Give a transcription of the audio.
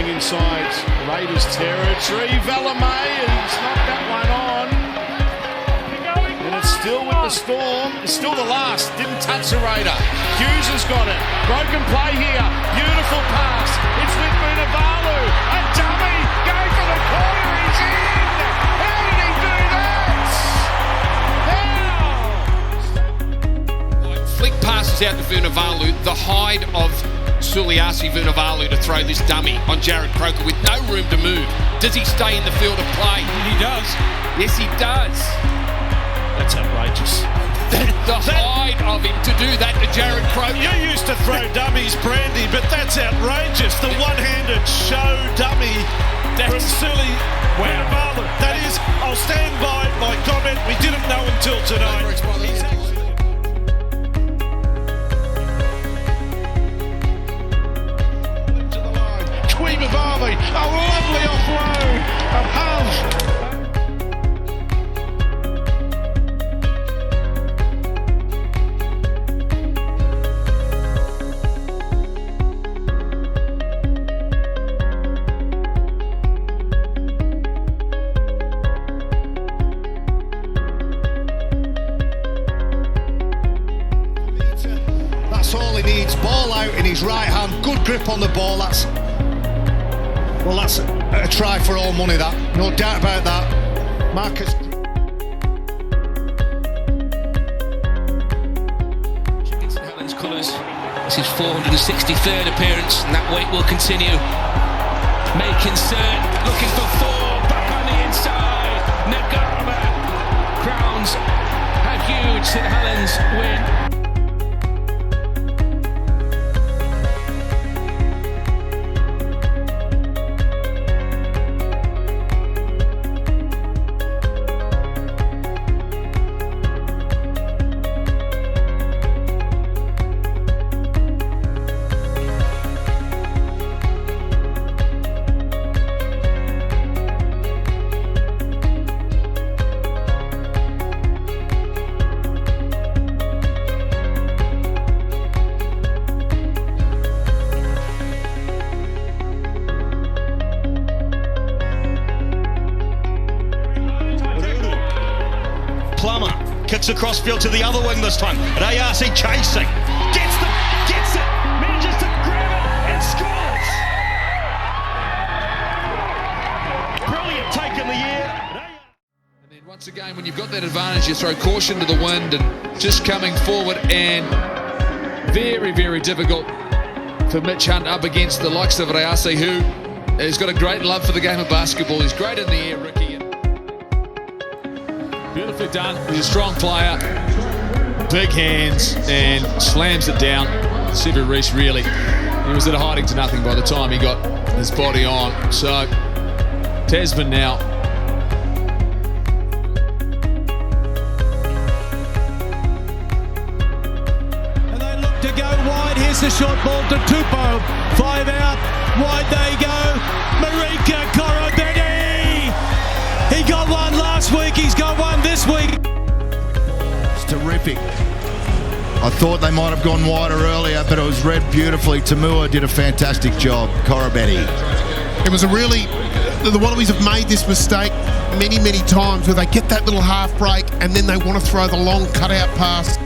inside Raiders territory. Valamay, he's knocked that one on. And it's still with the Storm. It's still the last. Didn't touch the Raider. Hughes has got it. Broken play here. Beautiful pass. It's with Vunivalu. A dummy going for the corner. He's in. How did he do that? How? Flick passes out to Vunivalu. The hide of Suliasi Vunivalu to throw this dummy on Jared Croker with no room to move. Does he stay in the field of play? He does. Yes, he does. That's outrageous. The hide of him to do that to Jared Croker. You used to throw dummies, Brandy, but that's outrageous. The one-handed show dummy from Suli Vunivalu. That is, I'll stand by my comment. We didn't know until tonight. A lovely offload of Hull. That's all he needs. Ball out in his right hand. Good grip on the ball. Well, that's a try for all money, that. No doubt about that. Marcus. Helen's colours. This is 463rd appearance, and that wait will continue. Making cert, looking for four, back on the inside. Naiqama crowns a huge St Helens win. Plummer kicks across field to the other wing this time. Raiyasi chasing. Gets it, manages to grab it and scores. Brilliant take in the air. And then once again, when you've got that advantage, you throw caution to the wind and just coming forward, and very, very difficult for Mitch Hunt up against the likes of Raiyasi, who has got a great love for the game of basketball. He's great in the air, Ricky. Beautifully done. He's a strong player. Big hands and slams it down. Sever Reese really. He was at a hiding to nothing by the time he got his body on. So Tasman now. And they look to go wide. Here's the short ball to Tupou. 5 out. Wide they go. Marika, Koroibete. He got one last week, he's got one this week. It's terrific. I thought they might have gone wider earlier, but it was read beautifully. Tamua did a fantastic job. Koroibete. It was a really... The Wallabies have made this mistake many, many times where they get that little half break and then they want to throw the long cutout pass.